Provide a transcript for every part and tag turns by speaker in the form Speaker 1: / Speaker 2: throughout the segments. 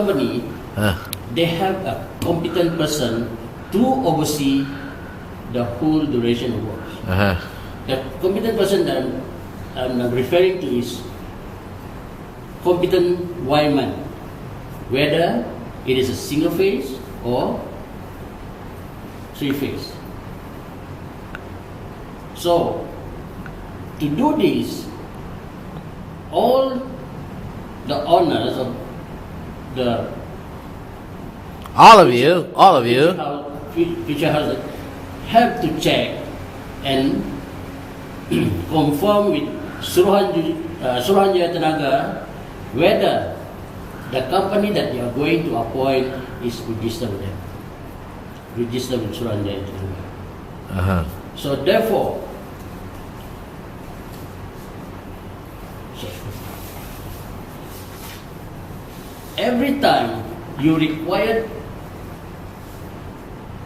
Speaker 1: company, they have a competent person to oversee the whole duration of work. The competent person that I'm referring to is competent wireman, whether it is a single phase or three phase. So, to do this, all the owners of the
Speaker 2: all of you
Speaker 1: future houses have to check and confirm with Suruhanjaya Tenaga whether the company that you are going to appoint is registered with them, registered with Suruhanjaya Tenaga. So therefore, every time you require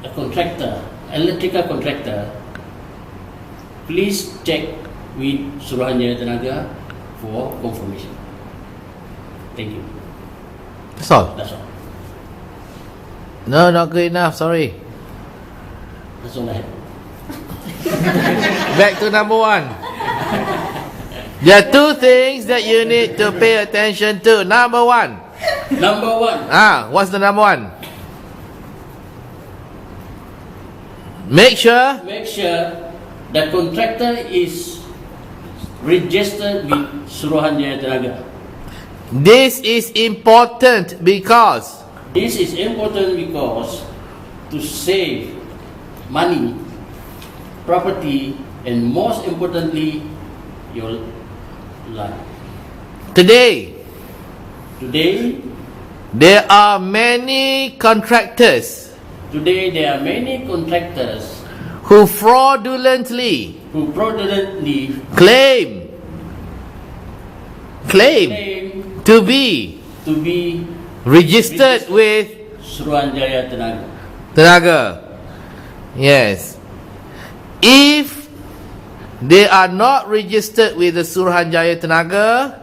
Speaker 1: a contractor, electrical contractor, please check with Suruhanjaya Tenaga for confirmation. Thank you.
Speaker 2: That's all.
Speaker 1: That's all.
Speaker 2: No, not good enough. Sorry.
Speaker 1: That's all I have.
Speaker 2: Back to number one. There are two things that you need to pay attention to. Number one.
Speaker 1: Number one.
Speaker 2: What's the number one? Make sure the contractor is registered with Suruhanjaya Tenaga. This is important because
Speaker 1: to save money, property, and most importantly, your life. Today,
Speaker 2: there are many contractors who fraudulently claim to be registered with
Speaker 1: Suruhanjaya
Speaker 2: Tenaga. Yes. If they are not registered with the Suruhanjaya Tenaga,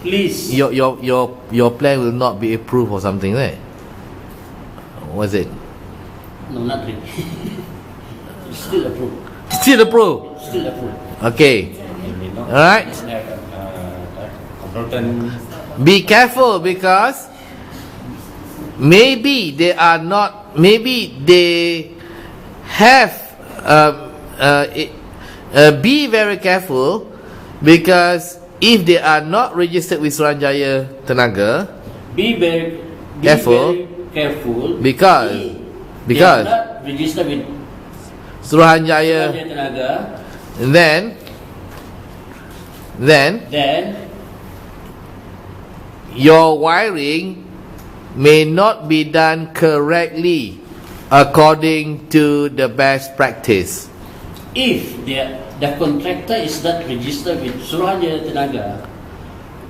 Speaker 2: please, your plan will not be approved or something, right? Was it?
Speaker 1: No, not really. It's still approved.
Speaker 2: Still approved. Okay. Alright. Be careful because maybe they are not. Maybe they have. Be very careful because if they are not registered with Suruhanjaya Tenaga,
Speaker 1: be very
Speaker 2: careful because
Speaker 1: they are not registered with
Speaker 2: Suruhanjaya
Speaker 1: Tenaga,
Speaker 2: then your wiring may not be done correctly according to the best practice.
Speaker 1: If the contractor is not registered with Suruhanjaya Tenaga,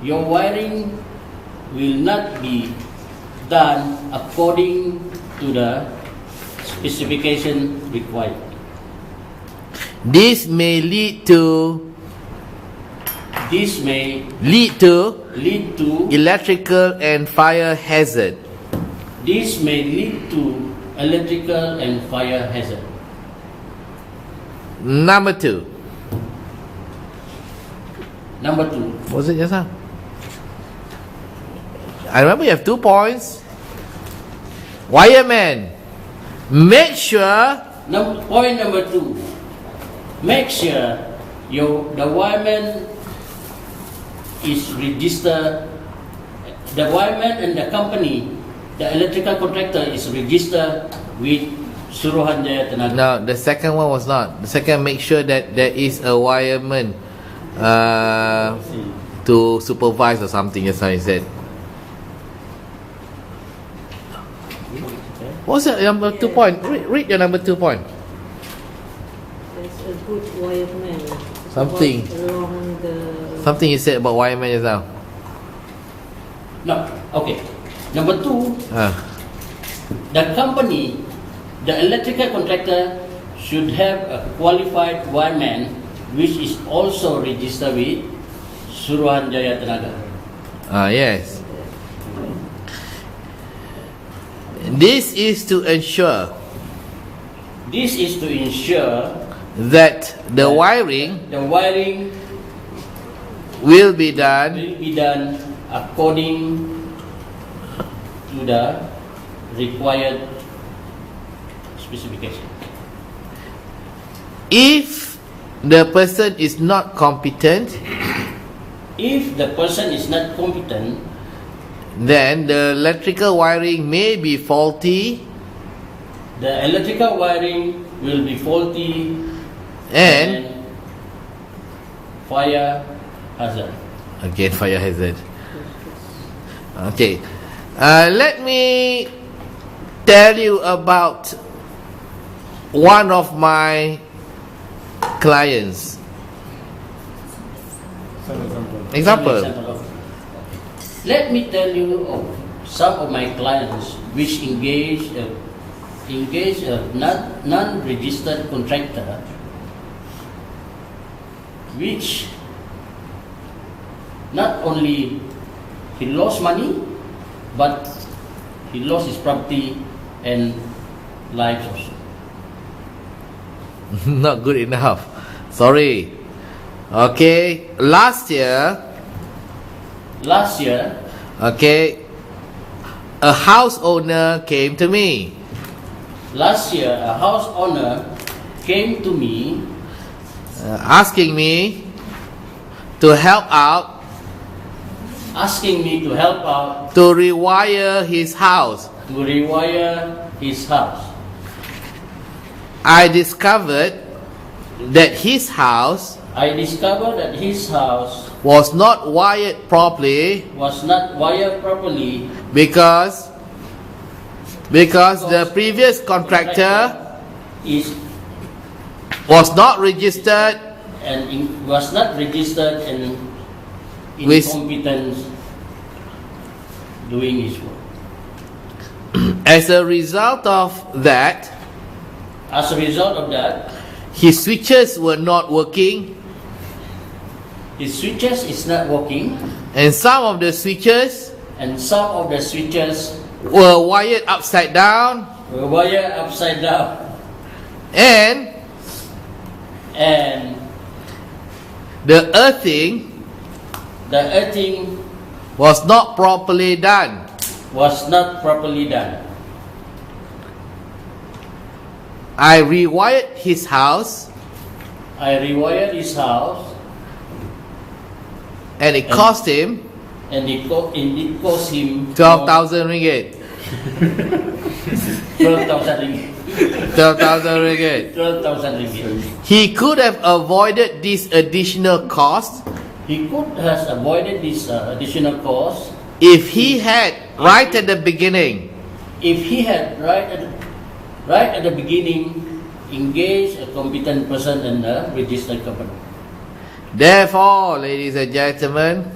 Speaker 1: your wiring will not be done according to the specification required.
Speaker 2: This may lead to electrical and fire hazard. Number two. What was it just now? I remember you have 2 points. Wireman, make sure.
Speaker 1: Point number 2. Make sure the wireman is registered. The wireman and the company, the electrical contractor, is registered with Suruhanjaya Tenaga.
Speaker 2: No, the second one was not. The second, make sure that there is a wireman to supervise or something. That's how he said. What's that number 2 point? Read your number 2 point.
Speaker 3: There's a good wireman.
Speaker 2: Something you said about wireman just now.
Speaker 1: No, okay. Number 2, the company, the electrical contractor should have a qualified wireman which is also registered with Suruhanjaya Tenaga.
Speaker 2: Yes. This is to ensure that the wiring will be done
Speaker 1: according to the required specification.
Speaker 2: If the person is not competent, then the electrical wiring may be faulty.
Speaker 1: The electrical wiring will be faulty
Speaker 2: and
Speaker 1: fire hazard.
Speaker 2: Again, fire hazard. Okay. Let me tell you about one of my clients. Example.
Speaker 1: Let me tell you of some of my clients which engage a non-registered contractor, which not only he lost money, but he lost his property and life also.
Speaker 2: Not good enough. Sorry. Okay. Last year, okay, a house owner came to me. Asking me to help out to rewire his house. I discovered that his house was not wired properly because the previous contractor was not registered
Speaker 1: and
Speaker 2: with
Speaker 1: incompetent doing his work.
Speaker 2: As a result of that, his switches were not working.
Speaker 1: His switches is not working,
Speaker 2: and some of the switches were wired upside down. And the earthing was not properly done. I rewired his house. And it cost him 12,000 ringgit. 12,000 ringgit. He could have avoided this additional cost. If he had right at the beginning
Speaker 1: engage a competent person in a registered company.
Speaker 2: Therefore, ladies and gentlemen,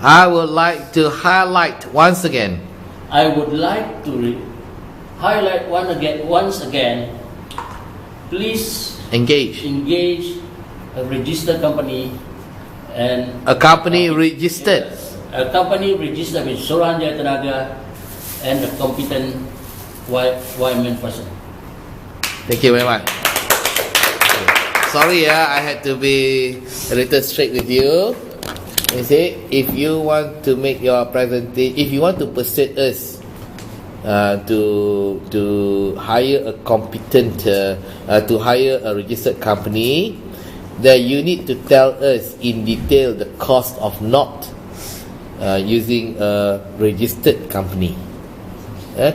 Speaker 2: I would like to highlight once again.
Speaker 1: Please
Speaker 2: engage
Speaker 1: a registered company and
Speaker 2: a company registered.
Speaker 1: With Suruhanjaya Tenaga and a competent wireman person.
Speaker 2: Thank you very much. Sorry, I had to be a little straight with you. You see, if you want to make your presentation, if you want to persuade us to hire a competent, to hire a registered company, then you need to tell us in detail the cost of not using a registered company,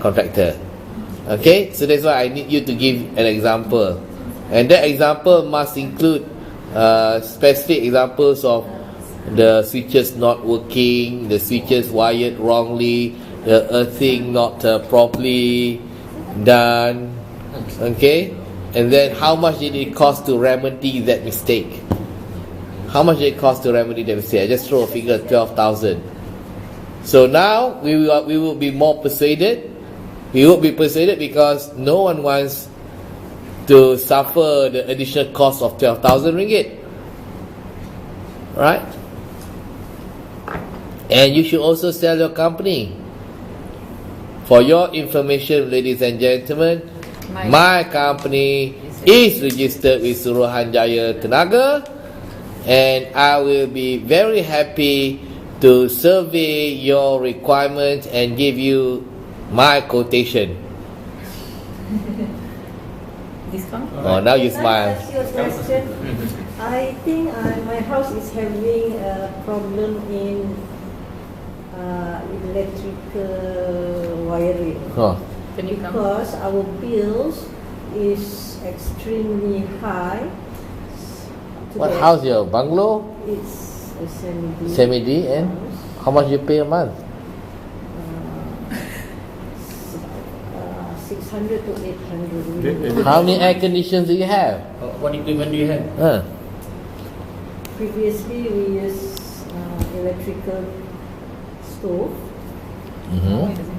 Speaker 2: contractor. Okay, so that's why I need you to give an example, and that example must include specific examples of the switches not working, the switches wired wrongly, the earthing not properly done. Okay, and then how much did it cost to remedy that mistake? How much did it cost to remedy that mistake? I just throw a figure, 12,000. So now we will be more persuaded. We will be persuaded because no one wants to suffer the additional cost of 12,000 ringgit. Right? And you should also sell your company. For your information, ladies and gentlemen, my company is registered with Suruhanjaya Tenaga, and I will be very happy to survey your requirements and give you my quotation.
Speaker 3: Discount?
Speaker 2: Oh, now you smile.
Speaker 3: Can I ask you a question? I think my house is having a problem in electrical wiring.
Speaker 2: Oh.
Speaker 3: Can you come? Because our bills is extremely high.
Speaker 2: What house your bungalow?
Speaker 3: It's a semi-D.
Speaker 2: Semi-D, and how much you pay a month?
Speaker 3: 600 to 800.
Speaker 2: How many air conditioners do you have?
Speaker 1: What equipment do you have?
Speaker 3: Previously, we used electrical stove.
Speaker 2: Mm-hmm.